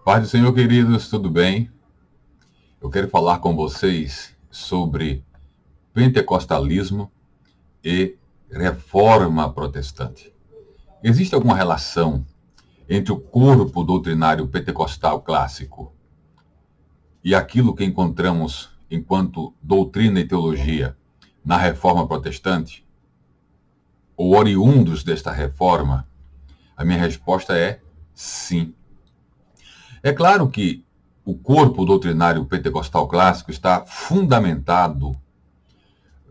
Paz do Senhor, queridos, tudo bem? Eu quero falar com vocês sobre pentecostalismo e reforma protestante. Existe alguma relação entre o corpo doutrinário pentecostal clássico e aquilo que encontramos enquanto doutrina e teologia na reforma protestante? Ou oriundos desta reforma? A minha resposta é sim. É claro que o corpo doutrinário pentecostal clássico está fundamentado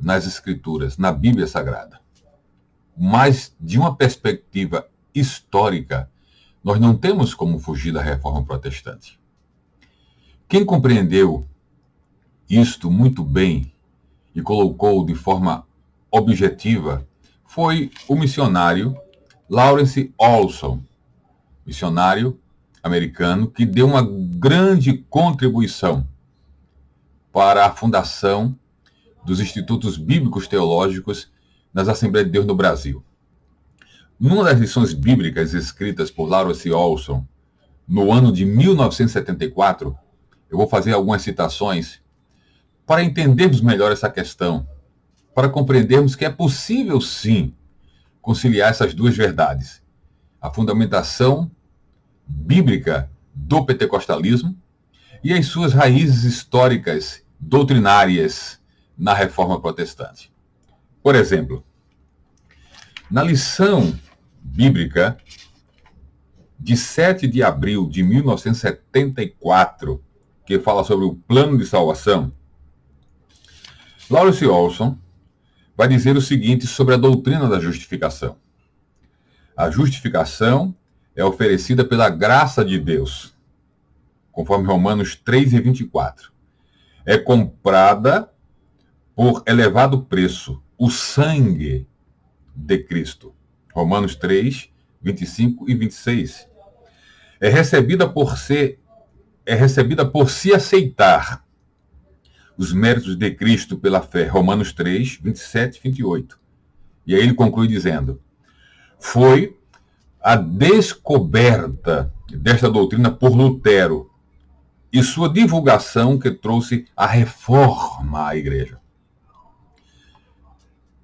nas Escrituras, na Bíblia Sagrada. Mas, de uma perspectiva histórica, nós não temos como fugir da reforma protestante. Quem compreendeu isto muito bem e colocou de forma objetiva foi o missionário Lawrence Olson, missionário americano que deu uma grande contribuição para a fundação dos Institutos Bíblicos Teológicos nas Assembleias de Deus no Brasil. Numa das lições bíblicas escritas por Lawrence Olson, no ano de 1974, eu vou fazer algumas citações para entendermos melhor essa questão, para compreendermos que é possível, sim, conciliar essas duas verdades: a fundamentação bíblica do pentecostalismo e as suas raízes históricas, doutrinárias na reforma protestante. Por exemplo, na lição bíblica de 7 de abril de 1974, que fala sobre o plano de salvação, Lawrence Olson vai dizer o seguinte sobre a doutrina da justificação. A justificação é oferecida pela graça de Deus, conforme Romanos 3:24. É comprada por elevado preço, o sangue de Cristo. Romanos 3:25 e 26. É recebida por se aceitar os méritos de Cristo pela fé. Romanos 3:27 e 28. E aí ele conclui dizendo: foi a descoberta desta doutrina por Lutero e sua divulgação que trouxe a reforma à igreja.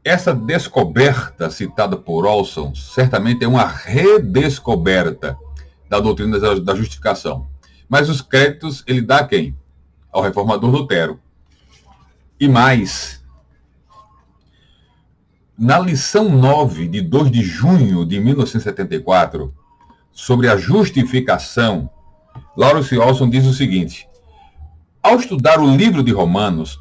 Essa descoberta citada por Olson certamente é uma redescoberta da doutrina da justificação. Mas os créditos ele dá a quem? Ao reformador Lutero. E mais, na lição 9 de 2 de junho de 1974, sobre a justificação, Lawrence Olson diz o seguinte: ao estudar o livro de Romanos,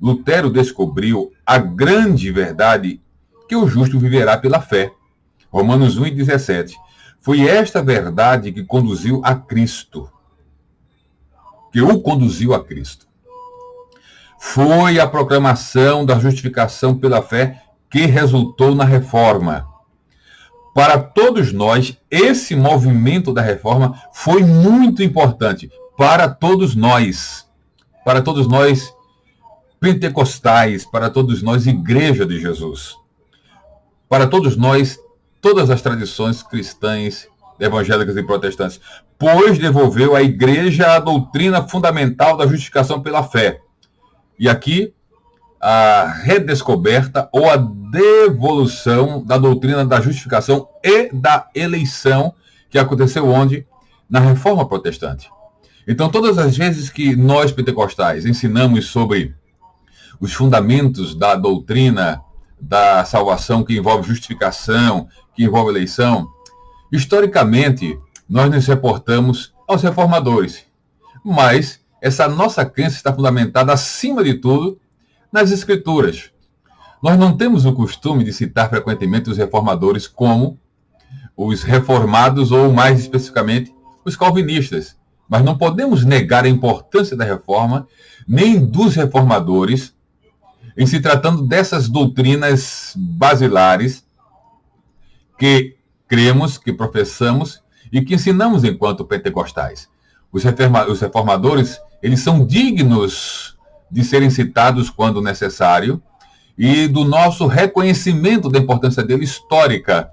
Lutero descobriu a grande verdade que o justo viverá pela fé. Romanos 1:17. Foi esta verdade que conduziu a Cristo, que o conduziu a Cristo. Foi a proclamação da justificação pela fé que resultou na reforma. Para todos nós, esse movimento da reforma foi muito importante. Para todos nós pentecostais, para todos nós, Igreja de Jesus. Para todos nós, todas as tradições cristãs, evangélicas e protestantes, pois devolveu à Igreja a doutrina fundamental da justificação pela fé. E aqui, a redescoberta ou a devolução da doutrina da justificação e da eleição que aconteceu onde? Na Reforma Protestante. Então, todas as vezes que nós, pentecostais, ensinamos sobre os fundamentos da doutrina da salvação que envolve justificação, que envolve eleição, historicamente, nós nos reportamos aos reformadores. Mas essa nossa crença está fundamentada, acima de tudo, nas Escrituras. Nós não temos o costume de citar frequentemente os reformadores como os reformados ou, mais especificamente, os calvinistas. Mas não podemos negar a importância da reforma, nem dos reformadores, em se tratando dessas doutrinas basilares que cremos, que professamos e que ensinamos enquanto pentecostais. Os reformadores, eles são dignos de serem citados quando necessário e do nosso reconhecimento da importância dele histórica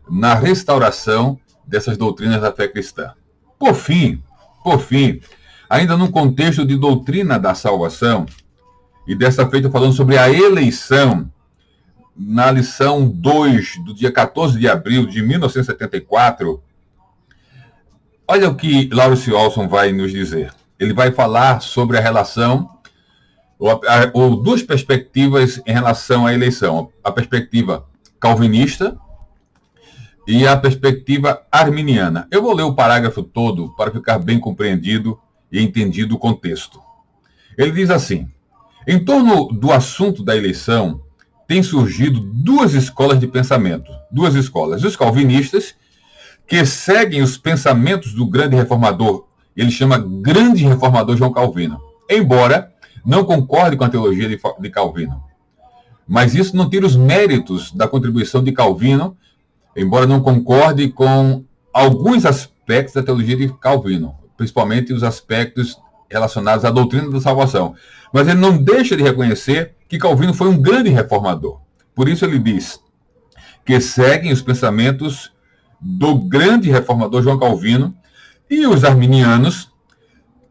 na restauração dessas doutrinas da fé cristã. Por fim, Por fim, ainda num contexto de doutrina da salvação, e dessa feita falando sobre a eleição, na lição 2 do dia 14 de abril de 1974, olha o que Lauro C. Olson vai nos dizer. Ele vai falar sobre a relação, ou duas perspectivas em relação à eleição. A perspectiva calvinista e a perspectiva arminiana. Eu vou ler o parágrafo todo para ficar bem compreendido e entendido o contexto. Ele diz assim: em torno do assunto da eleição, tem surgido duas escolas de pensamento. Duas escolas. Os calvinistas, que seguem os pensamentos do grande reformador, ele chama grande reformador João Calvino, embora não concorde com a teologia de Calvino. Mas isso não tira os méritos da contribuição de Calvino, embora não concorde com alguns aspectos da teologia de Calvino, principalmente os aspectos relacionados à doutrina da salvação. Mas ele não deixa de reconhecer que Calvino foi um grande reformador. Por isso ele diz que seguem os pensamentos do grande reformador João Calvino, e os arminianos,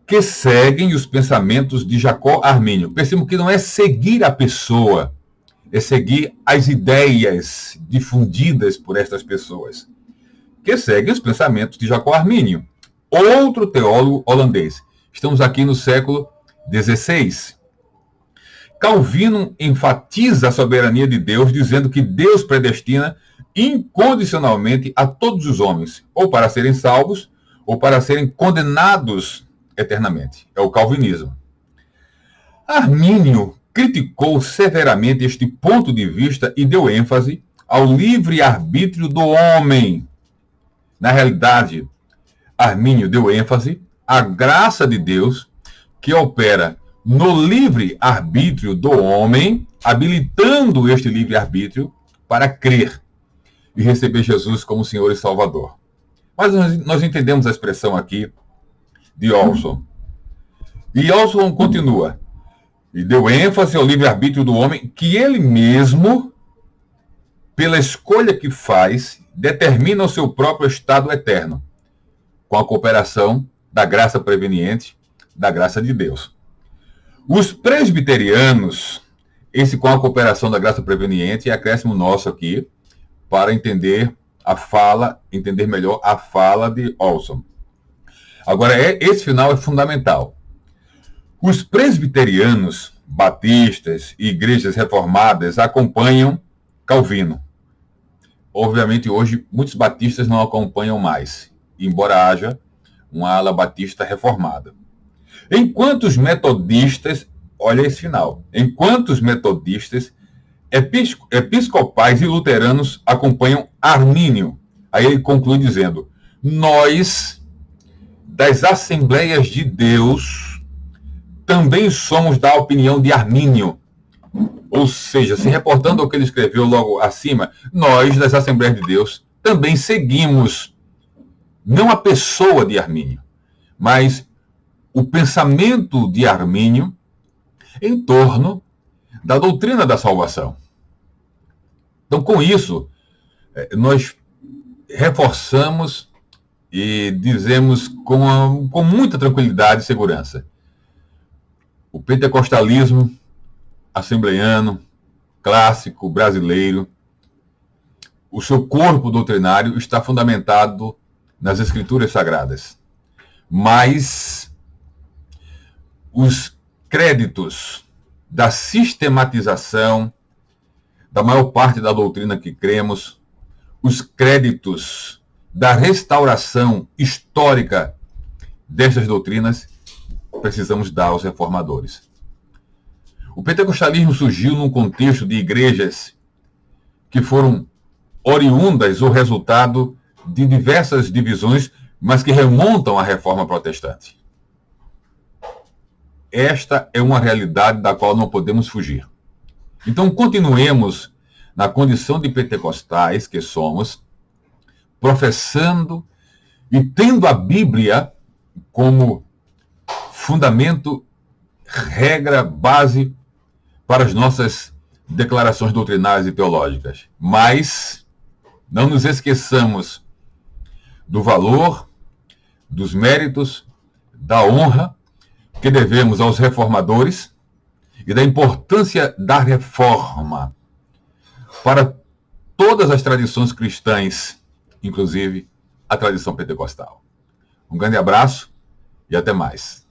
que seguem os pensamentos de Jacó Armínio. Percebam que não é seguir a pessoa, é seguir as ideias difundidas por estas pessoas, que seguem os pensamentos de Jacó Armínio, outro teólogo holandês. Estamos aqui no século XVI. Calvino enfatiza a soberania de Deus, dizendo que Deus predestina incondicionalmente a todos os homens, ou para serem salvos, ou para serem condenados eternamente. É o calvinismo. Armínio criticou severamente este ponto de vista e deu ênfase ao livre-arbítrio do homem. Na realidade, Armínio deu ênfase à graça de Deus, que opera no livre-arbítrio do homem, habilitando este livre-arbítrio para crer e receber Jesus como Senhor e Salvador. Mas nós entendemos a expressão aqui de Olson. E Olson continua: e deu ênfase ao livre-arbítrio do homem, que ele mesmo, pela escolha que faz, determina o seu próprio estado eterno, com a cooperação da graça preveniente, da graça de Deus. Os presbiterianos, esse com a cooperação da graça preveniente, é acréscimo nosso aqui, para entender melhor a fala de Olson. Agora, esse final é fundamental. Os presbiterianos, batistas e igrejas reformadas acompanham Calvino. Obviamente, hoje, muitos batistas não acompanham mais, embora haja uma ala batista reformada. Enquanto os metodistas, olha esse final, enquanto os metodistas, episcopais e luteranos acompanham Armínio. Aí ele conclui dizendo: nós, das Assembleias de Deus, também somos da opinião de Armínio. Ou seja, se reportando ao que ele escreveu logo acima, nós, das Assembleias de Deus, também seguimos, não a pessoa de Armínio, mas o pensamento de Armínio em torno da doutrina da salvação. Então, com isso, nós reforçamos e dizemos com muita tranquilidade e segurança: o pentecostalismo assembleiano, clássico, brasileiro, o seu corpo doutrinário está fundamentado nas Escrituras Sagradas. Mas os créditos da sistematização da maior parte da doutrina que cremos, os créditos da restauração histórica destas doutrinas, precisamos dar aos reformadores. O pentecostalismo surgiu num contexto de igrejas que foram oriundas ou resultado de diversas divisões, mas que remontam à reforma protestante. Esta é uma realidade da qual não podemos fugir. Então, continuemos na condição de pentecostais que somos, professando e tendo a Bíblia como fundamento, regra, base para as nossas declarações doutrinárias e teológicas. Mas não nos esqueçamos do valor, dos méritos da honra que devemos aos reformadores e da importância da reforma para todas as tradições cristãs, inclusive a tradição pentecostal. Um grande abraço e até mais.